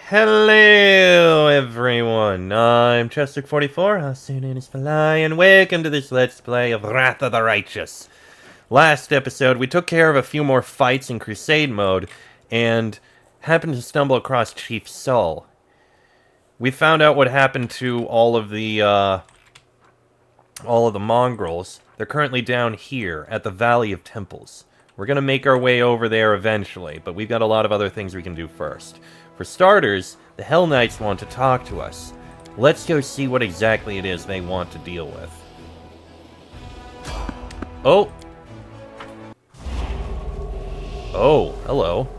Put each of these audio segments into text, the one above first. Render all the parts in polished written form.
Hello everyone, I'm Chester44, also known as Fly, and welcome to this Let's Play of Wrath of the Righteous. Last episode, we took care of a few more fights in Crusade mode, and happened to stumble across Chief Sol. We found out what happened to all of the mongrels. They're currently down here, at the Valley of Temples. We're gonna make our way over there eventually, but we've got a lot of other things we can do first. For starters, the Hellknights want to talk to us. Let's go see what exactly it is they want to deal with. Oh! Oh, hello.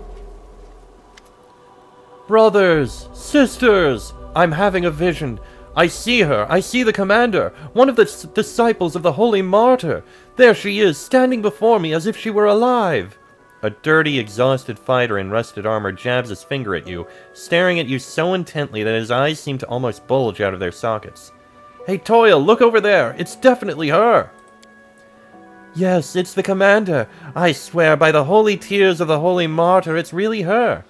Brothers! Sisters! I'm having a vision. I see her. I see the commander. One of the disciples of the Holy Martyr. There she is, standing before me as if she were alive. A dirty, exhausted fighter in rusted armor jabs his finger at you, staring at you so intently that his eyes seem to almost bulge out of their sockets. Hey, Toil, look over there! It's definitely her! Yes, it's the commander. I swear by the holy tears of the Holy Martyr, it's really her.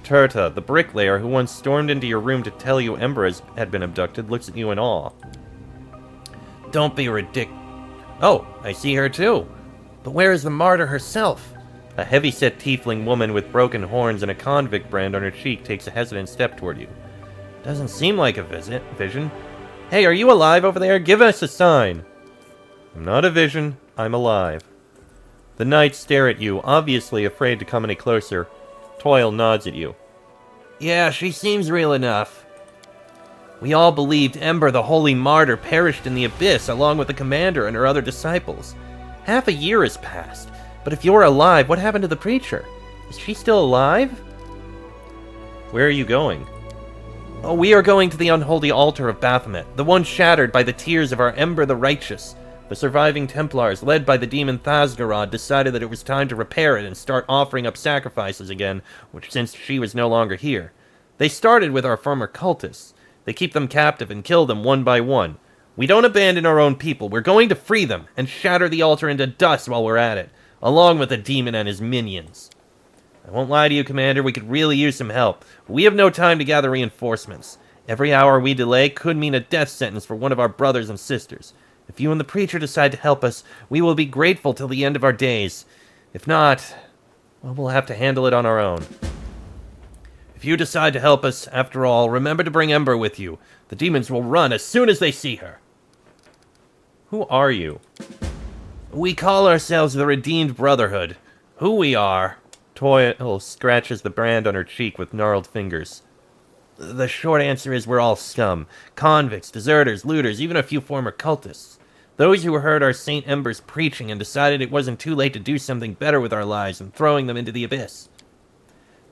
Turta, the bricklayer who once stormed into your room to tell you Ember had been abducted, looks at you in awe. Don't be ridiculous. Oh, I see her too. But where is the martyr herself? A heavy-set tiefling woman with broken horns and a convict brand on her cheek takes a hesitant step toward you. Doesn't seem like a vision. Hey, are you alive over there? Give us a sign. I'm not a vision. I'm alive. The knights stare at you, obviously afraid to come any closer. Toil nods at you. Yeah, she seems real enough. We all believed Ember, the holy martyr, perished in the abyss along with the commander and her other disciples. Half a year has passed. But if you're alive, what happened to the preacher? Is she still alive? Where are you going? Oh, we are going to the unholy altar of Baphomet, the one shattered by the tears of our Ember the Righteous. The surviving Templars, led by the demon Thasgarod, decided that it was time to repair it and start offering up sacrifices again, since she was no longer here. They started with our former cultists. They keep them captive and kill them one by one. We don't abandon our own people. We're going to free them and shatter the altar into dust while we're at it, along with the demon and his minions. I won't lie to you, Commander, we could really use some help. But we have no time to gather reinforcements. Every hour we delay could mean a death sentence for one of our brothers and sisters. If you and the preacher decide to help us, we will be grateful till the end of our days. If not, well, we'll have to handle it on our own. If you decide to help us, after all, remember to bring Ember with you. The demons will run as soon as they see her. Who are you? We call ourselves the Redeemed Brotherhood. Who we are? Toil scratches the brand on her cheek with gnarled fingers. The short answer is we're all scum. Convicts, deserters, looters, even a few former cultists. Those who heard our Saint Ember's preaching and decided it wasn't too late to do something better with our lives than throwing them into the abyss.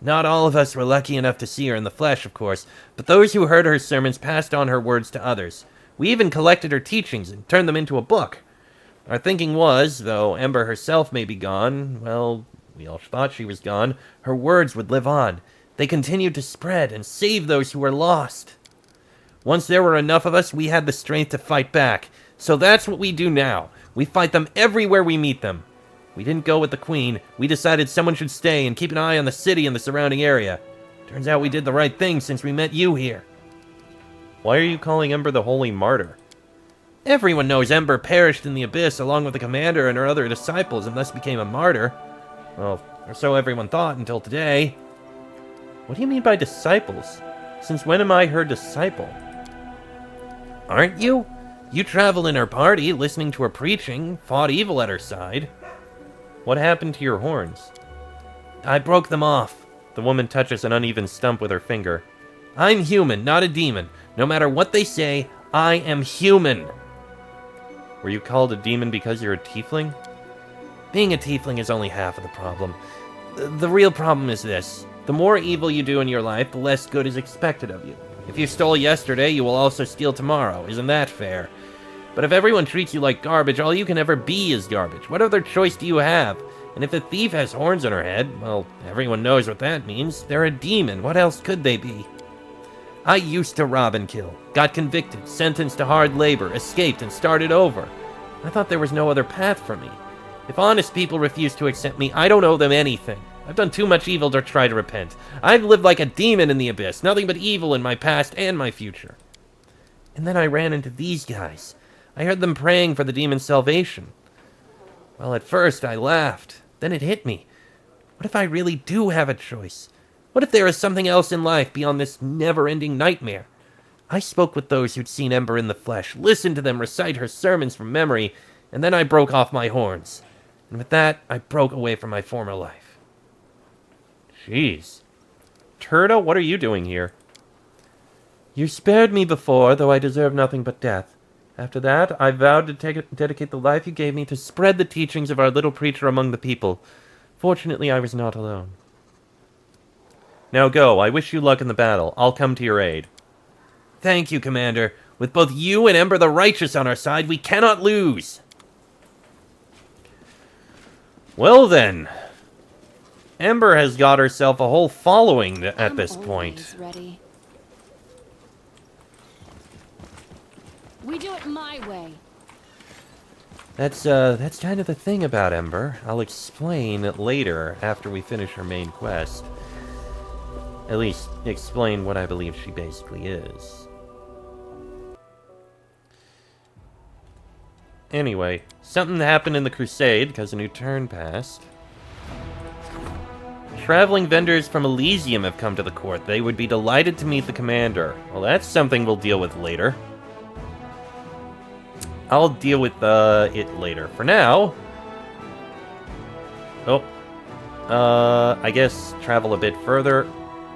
Not all of us were lucky enough to see her in the flesh, of course, but those who heard her sermons passed on her words to others. We even collected her teachings and turned them into a book. Our thinking was, though Ember herself may be gone, well, we all thought she was gone, her words would live on. They continued to spread and save those who were lost. Once there were enough of us, we had the strength to fight back. So that's what we do now. We fight them everywhere we meet them. We didn't go with the Queen. We decided someone should stay and keep an eye on the city and the surrounding area. Turns out we did the right thing since we met you here. Why are you calling Ember the Holy Martyr? Everyone knows Ember perished in the abyss along with the commander and her other disciples and thus became a martyr. Well, or so everyone thought until today. What do you mean by disciples? Since when am I her disciple? Aren't you? You traveled in her party, listening to her preaching, fought evil at her side. What happened to your horns? I broke them off. The woman touches an uneven stump with her finger. I'm human, not a demon. No matter what they say, I am human. Were you called a demon because you're a tiefling? Being a tiefling is only half of the problem. The real problem is this. The more evil you do in your life, the less good is expected of you. If you stole yesterday, you will also steal tomorrow. Isn't that fair? But if everyone treats you like garbage, all you can ever be is garbage. What other choice do you have? And if the thief has horns on her head, well, everyone knows what that means. They're a demon. What else could they be? I used to rob and kill, got convicted, sentenced to hard labor, escaped, and started over. I thought there was no other path for me. If honest people refuse to accept me, I don't owe them anything. I've done too much evil to try to repent. I've lived like a demon in the abyss, nothing but evil in my past and my future. And then I ran into these guys. I heard them praying for the demon's salvation. Well, at first I laughed. Then it hit me. What if I really do have a choice? What if there is something else in life beyond this never-ending nightmare? I spoke with those who'd seen Ember in the flesh, listened to them recite her sermons from memory, and then I broke off my horns. And with that, I broke away from my former life. Jeez. Turda, what are you doing here? You spared me before, though I deserve nothing but death. After that, I vowed to dedicate the life you gave me to spread the teachings of our little preacher among the people. Fortunately, I was not alone. Now go. I wish you luck in the battle. I'll come to your aid. Thank you, Commander. With both you and Ember the Righteous on our side, we cannot lose. Well then. Ember has got herself a whole following at this point. Ready. We do it my way. That's kind of the thing about Ember. I'll explain later after we finish her main quest. At least, explain what I believe she basically is. Anyway, something happened in the Crusade because a new turn passed. Traveling vendors from Elysium have come to the court. They would be delighted to meet the commander. Well, that's something we'll deal with later. I'll deal with it later. For now... Oh. I guess travel a bit further.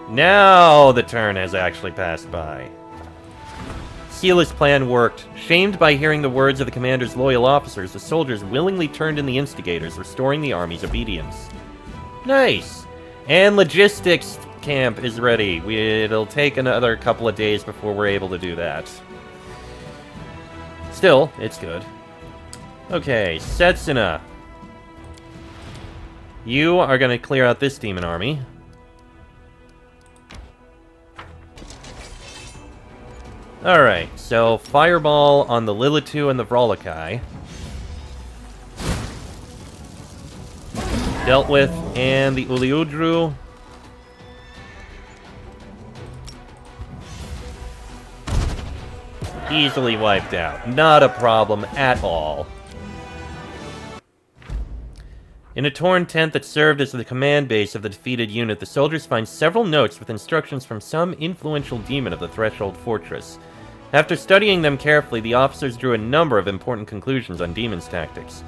Now the turn has actually passed by. Sila's plan worked. Shamed by hearing the words of the commander's loyal officers, the soldiers willingly turned in the instigators, restoring the army's obedience. Nice! And logistics camp is ready. It'll take another couple of days before we're able to do that. Still, it's good. Okay, Setsuna. You are going to clear out this demon army. Alright, so Fireball on the Lilitu and the Vrolakai. Dealt with, and the Uliudru. Easily wiped out. Not a problem at all. In a torn tent that served as the command base of the defeated unit, the soldiers find several notes with instructions from some influential demon of the Threshold Fortress. After studying them carefully, the officers drew a number of important conclusions on demons' tactics.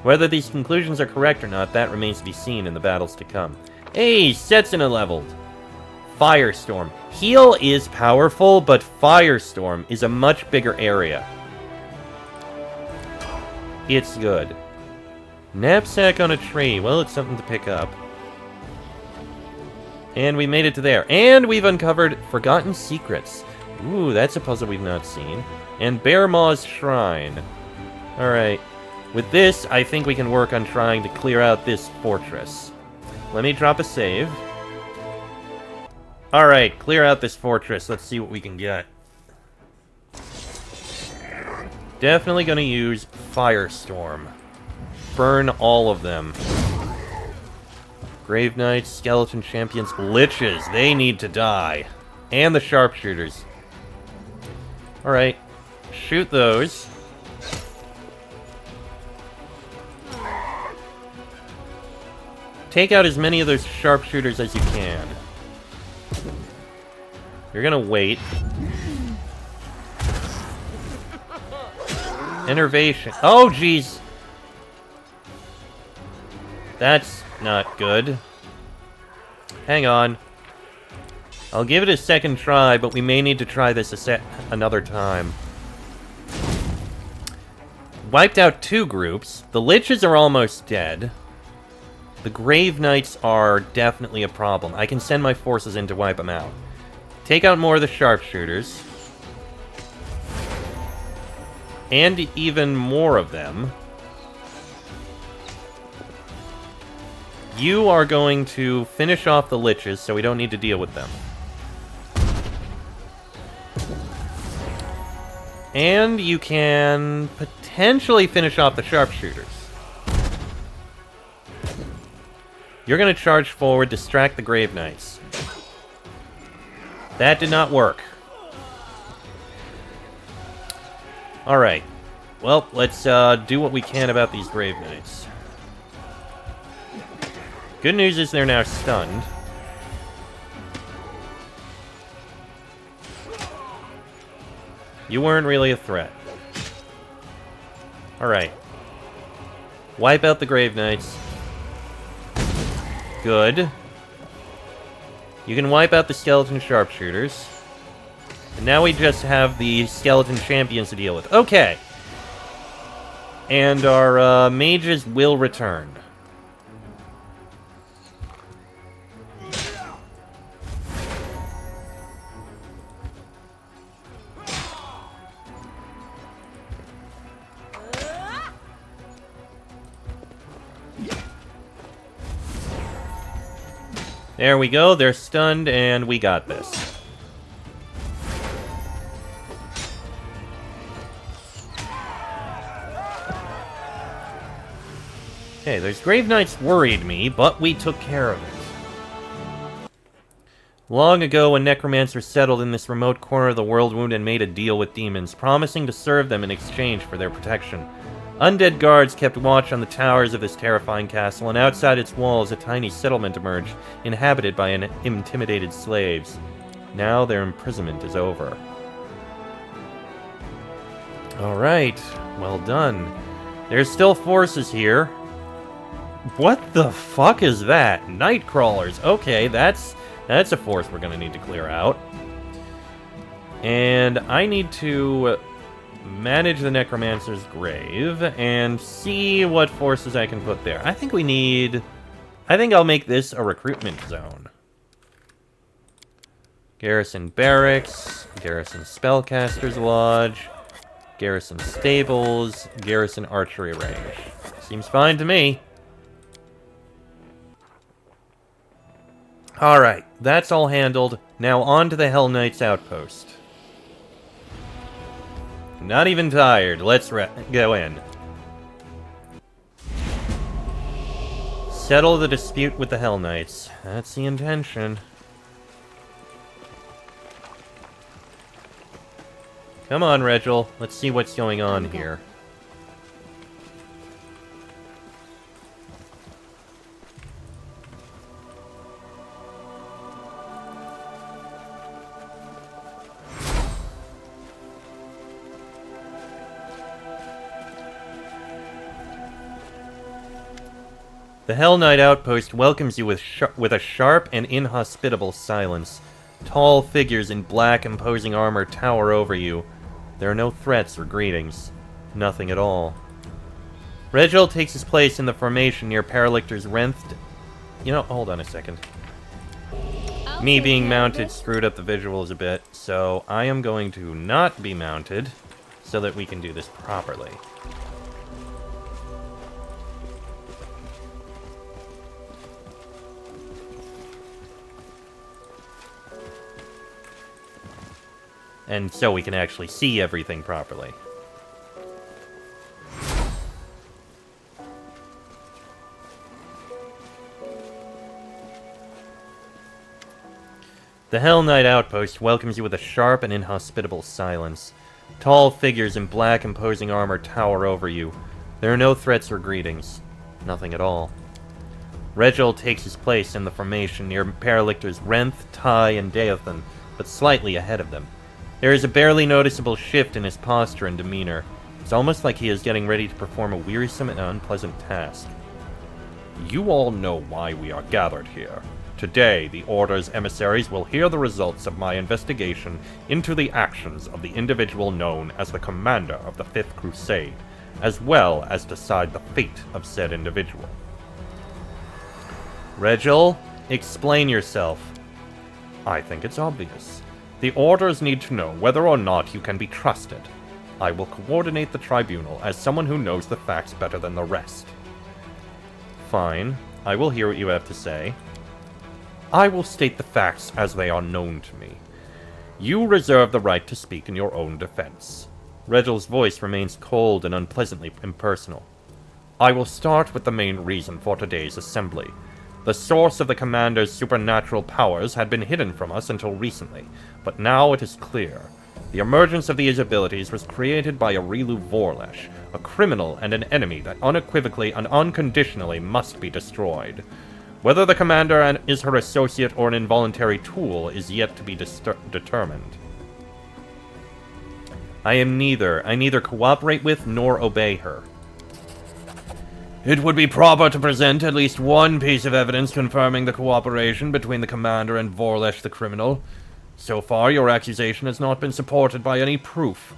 Whether these conclusions are correct or not, that remains to be seen in the battles to come. Hey, Setsuna leveled! Firestorm. Heal is powerful, but Firestorm is a much bigger area. It's good. Knapsack on a tree. Well, it's something to pick up. And we made it to there. And we've uncovered Forgotten Secrets. Ooh, that's a puzzle we've not seen. And Bear Maw's Shrine. Alright. With this, I think we can work on trying to clear out this fortress. Let me drop a save. Alright, clear out this fortress. Let's see what we can get. Definitely gonna use Firestorm. Burn all of them. Grave Knights, Skeleton Champions, Liches. They need to die. And the Sharpshooters. Alright. Shoot those. Take out as many of those Sharpshooters as you can. You're gonna wait. Interrogation. Oh, jeez! That's not good. Hang on. I'll give it a second try, but we may need to try this another time. Wiped out 2 groups. The Liches are almost dead. The Grave Knights are definitely a problem. I can send my forces in to wipe them out. Take out more of the Sharpshooters. And even more of them. You are going to finish off the Liches, so we don't need to deal with them. And you can potentially finish off the Sharpshooters. You're gonna charge forward, distract the Grave Knights. That did not work. Alright. Well, let's do what we can about these Grave Knights. Good news is they're now stunned. You weren't really a threat. Alright. Wipe out the Grave Knights. Good. You can wipe out the Skeleton Sharpshooters. And now we just have the Skeleton Champions to deal with. Okay. And our mages will return. There we go, they're stunned, and we got this. Okay, those Grave Knights worried me, but we took care of it. Long ago, a necromancer settled in this remote corner of the world wound and made a deal with demons, promising to serve them in exchange for their protection. Undead guards kept watch on the towers of this terrifying castle, and outside its walls a tiny settlement emerged, inhabited by intimidated slaves. Now their imprisonment is over. Alright, well done. There's still forces here. What the fuck is that? Nightcrawlers. Okay, that's a force we're gonna need to clear out. And I need to manage the Necromancer's grave and see what forces I can put there. I think I'll make this a recruitment zone. Garrison Barracks, Garrison Spellcaster's Lodge, Garrison Stables, Garrison Archery Range. Seems fine to me. Alright, that's all handled. Now on to the Hellknights outpost. Not even tired. Let's go in. Settle the dispute with the Hellknights. That's the intention. Come on, Regil. Let's see what's going on here. The Hell Knight outpost welcomes you with a sharp and inhospitable silence. Tall figures in black, imposing armor tower over you. There are no threats or greetings. Nothing at all. Regil takes his place in the formation near Paralictor's Wrenth. You know, hold on a second. Me being mounted screwed up the visuals a bit, so I am going to not be mounted so that we can do this properly. And so we can actually see everything properly. The Hell Knight outpost welcomes you with a sharp and inhospitable silence. Tall figures in black, imposing armor tower over you. There are no threats or greetings. Nothing at all. Regil takes his place in the formation near Paralictor's Wrenth, Ty, and Deothan, but slightly ahead of them. There is a barely noticeable shift in his posture and demeanor. It's almost like he is getting ready to perform a wearisome and unpleasant task. You all know why we are gathered here. Today, the Order's emissaries will hear the results of my investigation into the actions of the individual known as the Commander of the Fifth Crusade, as well as decide the fate of said individual. Regil, explain yourself. I think it's obvious. The Orders need to know whether or not you can be trusted. I will coordinate the tribunal as someone who knows the facts better than the rest. Fine. I will hear what you have to say. I will state the facts as they are known to me. You reserve the right to speak in your own defense. Regil's voice remains cold and unpleasantly impersonal. I will start with the main reason for today's assembly. The source of the Commander's supernatural powers had been hidden from us until recently, but now it is clear. The emergence of these abilities was created by a Rilu Vorlesh, a criminal and an enemy that unequivocally and unconditionally must be destroyed. Whether the Commander is her associate or an involuntary tool is yet to be determined. I neither cooperate with nor obey her. It would be proper to present at least one piece of evidence confirming the cooperation between the Commander and Vorlesh the criminal. So far, your accusation has not been supported by any proof.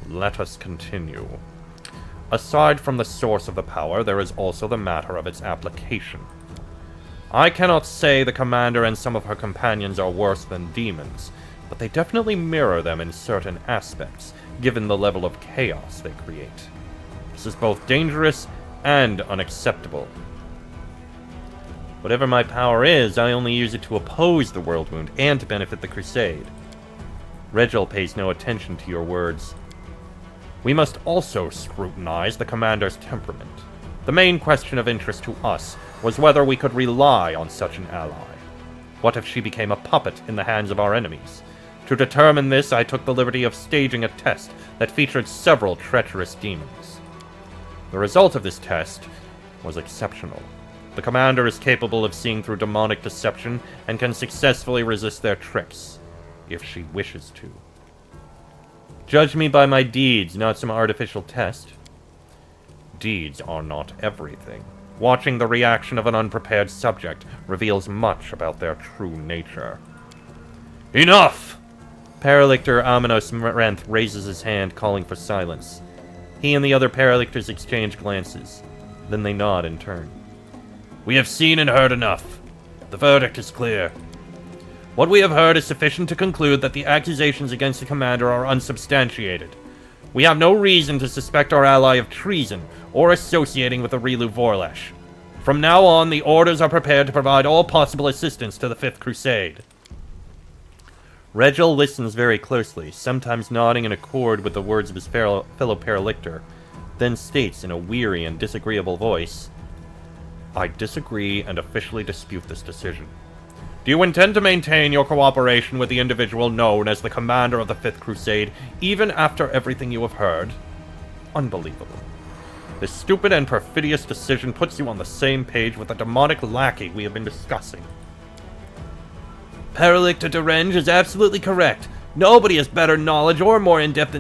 Let us continue. Aside from the source of the power, there is also the matter of its application. I cannot say the Commander and some of her companions are worse than demons, but they definitely mirror them in certain aspects, given the level of chaos they create. This is both dangerous and unacceptable. Whatever my power is, I only use it to oppose the World Wound and to benefit the Crusade. Regil pays no attention to your words. We must also scrutinize the Commander's temperament. The main question of interest to us was whether we could rely on such an ally. What if she became a puppet in the hands of our enemies? To determine this, I took the liberty of staging a test that featured several treacherous demons. The result of this test was exceptional. The Commander is capable of seeing through demonic deception and can successfully resist their tricks, if she wishes to. Judge me by my deeds, not some artificial test. Deeds are not everything. Watching the reaction of an unprepared subject reveals much about their true nature. Enough! Paralictor Aminos Maranth raises his hand, calling for silence. He and the other Paralictors exchange glances. Then they nod in turn. We have seen and heard enough. The verdict is clear. What we have heard is sufficient to conclude that the accusations against the Commander are unsubstantiated. We have no reason to suspect our ally of treason or associating with the Rilu Vorlesh. From now on, the Orders are prepared to provide all possible assistance to the Fifth Crusade. Regil listens very closely, sometimes nodding in accord with the words of his fellow Paralictor, then states in a weary and disagreeable voice, I disagree and officially dispute this decision. Do you intend to maintain your cooperation with the individual known as the Commander of the Fifth Crusade, even after everything you have heard? Unbelievable. This stupid and perfidious decision puts you on the same page with the demonic lackey we have been discussing. Paralictor Derenge is absolutely correct. Nobody has better knowledge or more in-depth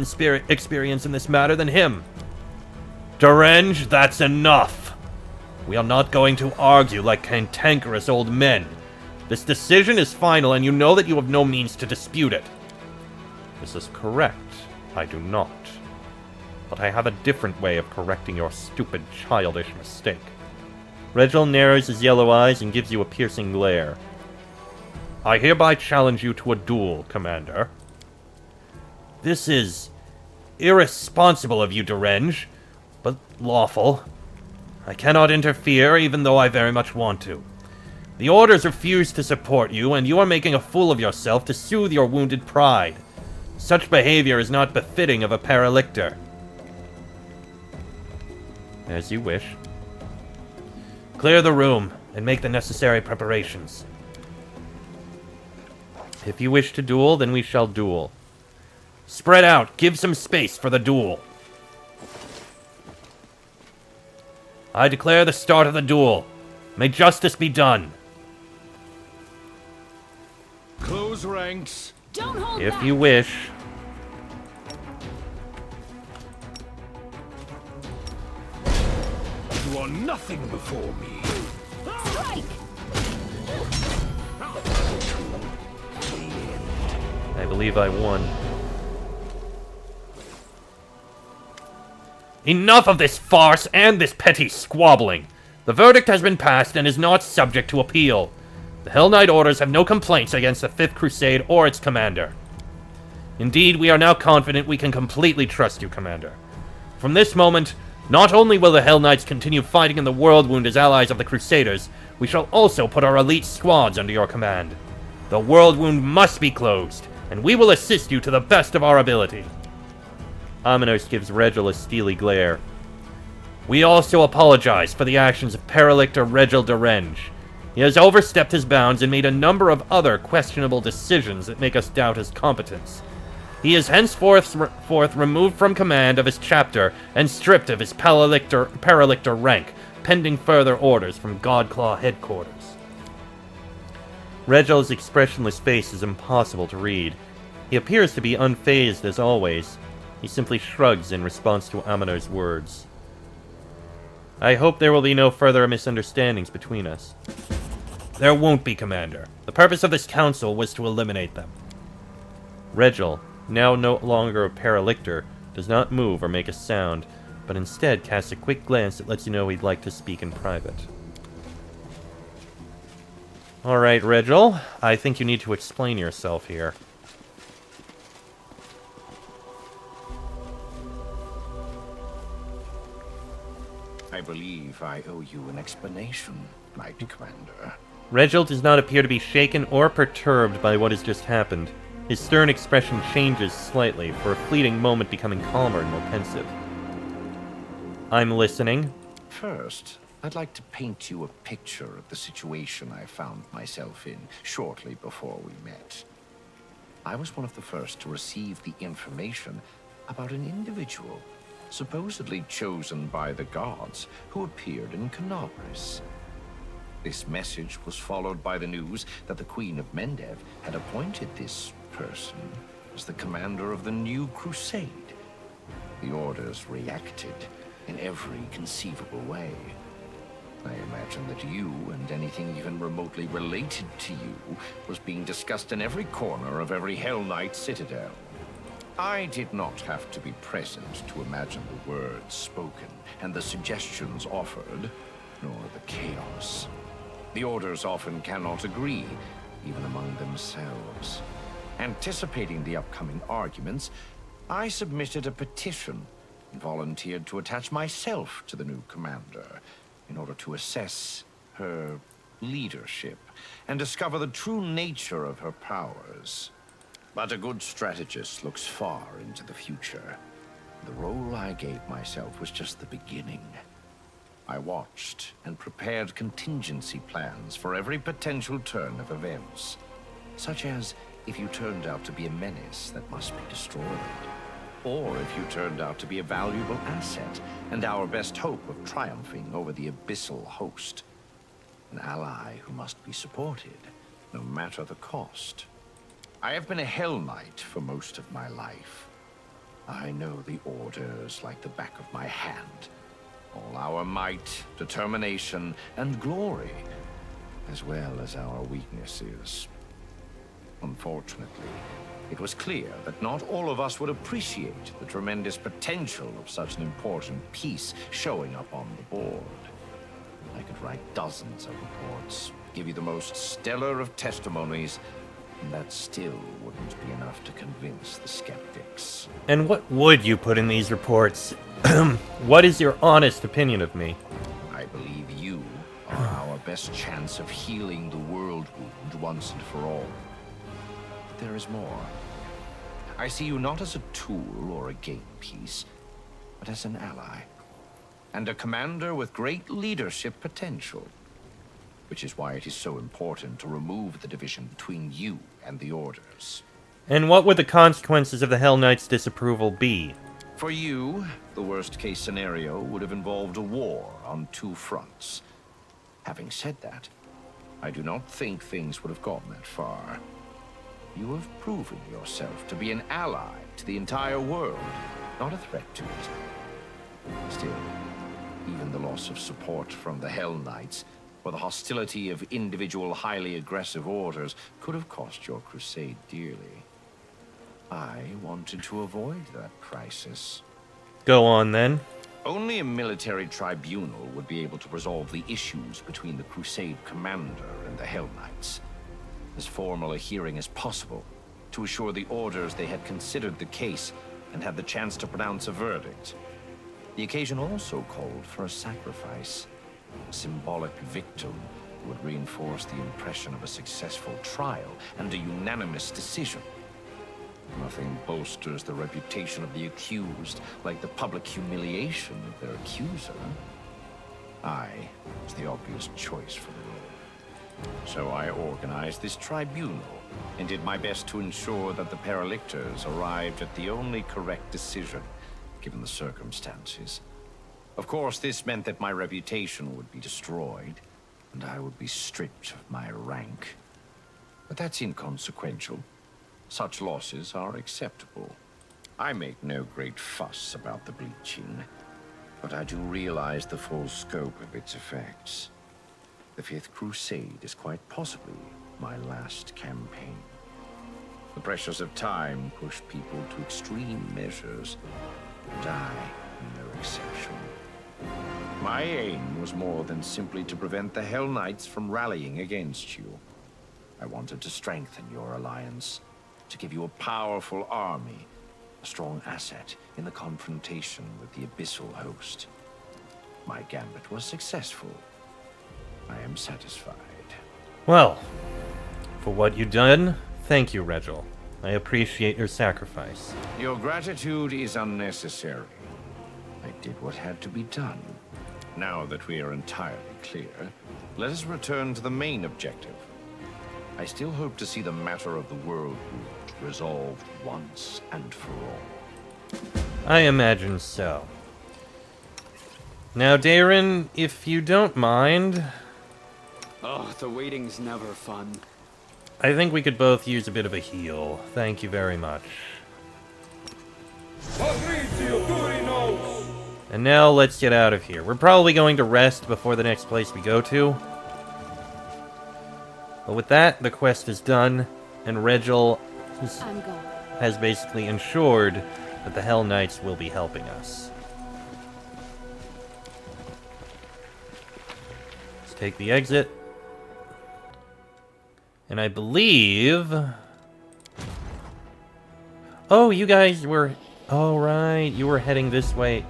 experience in this matter than him. Derenge, that's enough. We are not going to argue like cantankerous old men. This decision is final, and you know that you have no means to dispute it. This is correct. I do not. But I have a different way of correcting your stupid, childish mistake. Regil narrows his yellow eyes and gives you a piercing glare. I hereby challenge you to a duel, Commander. This is irresponsible of you, Derenge, but lawful. I cannot interfere, even though I very much want to. The Orders refuse to support you, and you are making a fool of yourself to soothe your wounded pride. Such behavior is not befitting of a Paralictor. As you wish. Clear the room, and make the necessary preparations. If you wish to duel, then we shall duel. Spread out, give some space for the duel. I declare the start of the duel. May justice be done. Close ranks. Don't hold If back. you wish. You are nothing before me. Strike! I believe I won. Enough of this farce and this petty squabbling. The verdict has been passed and is not subject to appeal. The Hellknight Orders have no complaints against the Fifth Crusade or its commander. Indeed, we are now confident we can completely trust you, Commander. From this moment, not only will the Hellknights continue fighting in the World Wound as allies of the Crusaders, we shall also put our elite squads under your command. The World Wound must be closed, and we will assist you to the best of our ability. Aminos gives Regil a steely glare. We also apologize for the actions of Paralictor Regil de Renge. He has overstepped his bounds and made a number of other questionable decisions that make us doubt his competence. He is henceforth removed from command of his chapter and stripped of his Paralictor rank, pending further orders from Godclaw headquarters. Regil's expressionless face is impossible to read. He appears to be unfazed as always. He simply shrugs in response to Amonar's words. I hope there will be no further misunderstandings between us. There won't be, Commander. The purpose of this council was to eliminate them. Regil, now no longer a Paralictor, does not move or make a sound, but instead casts a quick glance that lets you know he'd like to speak in private. Alright, Regil, I think you need to explain yourself here. I believe I owe you an explanation, Knight Commander. Regil does not appear to be shaken or perturbed by what has just happened. His stern expression changes slightly, for a fleeting moment becoming calmer and more pensive. I'm listening. First, I'd like to paint you a picture of the situation I found myself in shortly before we met. I was one of the first to receive the information about an individual supposedly chosen by the gods who appeared in Canabris. This message was followed by the news that the Queen of Mendev had appointed this person as the commander of the new crusade. The orders reacted in every conceivable way. I imagine that you and anything even remotely related to you was being discussed in every corner of every Hellknight citadel. I did not have to be present to imagine the words spoken and the suggestions offered, nor the chaos. The orders often cannot agree, even among themselves. Anticipating the upcoming arguments, I submitted a petition and volunteered to attach myself to the new commander in order to assess her leadership and discover the true nature of her powers. But a good strategist looks far into the future. The role I gave myself was just the beginning. I watched and prepared contingency plans for every potential turn of events, such as if you turned out to be a menace that must be destroyed, or if you turned out to be a valuable asset and our best hope of triumphing over the abyssal host. An ally who must be supported, no matter the cost. I have been a Hellknight for most of my life. I know the orders like the back of my hand. All our might, determination, and glory, as well as our weaknesses. Unfortunately, it was clear that not all of us would appreciate the tremendous potential of such an important piece showing up on the board. I could write dozens of reports, give you the most stellar of testimonies, and that still wouldn't be enough to convince the skeptics. And what would you put in these reports? What is your honest opinion of me? I believe you are our best chance of healing the world wound once and for all. But there is more. I see you not as a tool or a game piece, but as an ally. And a commander with great leadership potential. Which is why it is so important to remove the division between you and the orders. And what would the consequences of the Hellknights' disapproval be? For you, the worst-case scenario would have involved a war on two fronts. Having said that, I do not think things would have gotten that far. You have proven yourself to be an ally to the entire world, not a threat to it. Still, even the loss of support from the Hellknights, or the hostility of individual highly aggressive orders, could have cost your crusade dearly. I wanted to avoid that crisis. Go on, then. Only a military tribunal would be able to resolve the issues between the Crusade commander and the Hellknights. As formal a hearing as possible, to assure the orders they had considered the case and had the chance to pronounce a verdict. The occasion also called for a sacrifice. A symbolic victim would reinforce the impression of a successful trial and a unanimous decision. Nothing bolsters the reputation of the accused like the public humiliation of their accuser. I was the obvious choice for the role. So I organized this tribunal and did my best to ensure that the Paralictors arrived at the only correct decision, given the circumstances. Of course, this meant that my reputation would be destroyed, and I would be stripped of my rank. But that's inconsequential. Such losses are acceptable. I make no great fuss about the bleaching, but I do realize the full scope of its effects. The Fifth Crusade is quite possibly my last campaign. The pressures of time push people to extreme measures, and I am no exception. My aim was more than simply to prevent the Hellknights from rallying against you. I wanted to strengthen your alliance, to give you a powerful army, a strong asset in the confrontation with the Abyssal host. My gambit was successful. I am satisfied. Well, for what you've done, thank you, Regil. I appreciate your sacrifice. Your gratitude is unnecessary. I did what had to be done. Now that we are entirely clear, let us return to the main objective. I still hope to see the matter of the world root resolved once and for all. I imagine so. Now, Darren, if you don't mind, Oh, the waiting's never fun. I think we could both use a bit of a heal. Thank you very much. And now let's get out of here. We're probably going to rest before the next place we go to. But with that, the quest is done, and Regil I'm gone. has basically ensured that the Hellknights will be helping us. Let's take the exit. And I believe... Oh, you guys were... Oh, right. You were heading this way.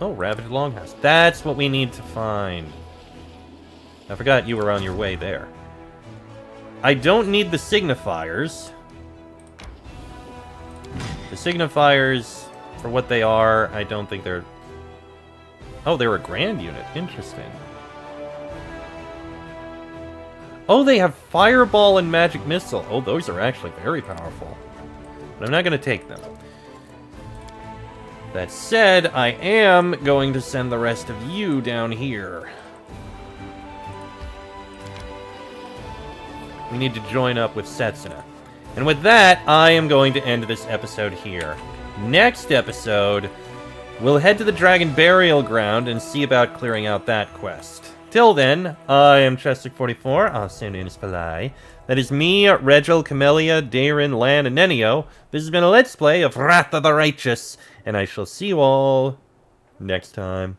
Oh, Ravaged Longhouse. That's what we need to find. I forgot you were on your way there. I don't need the signifiers. The signifiers, for what they are, I don't think they're... Oh, they're a grand unit. Interesting. Oh, they have Fireball and Magic Missile. Oh, those are actually very powerful. But I'm not going to take them. That said, I am going to send the rest of you down here. We need to join up with Setsuna. And with that, I am going to end this episode here. Next episode, we'll head to the Dragon Burial Ground and see about clearing out that quest. Till then, I am Chestic44, also known as Palai. That is me, Regil, Camellia, Darren, Lan, and Nenio. This has been a Let's Play of Wrath of the Righteous, and I shall see you all next time.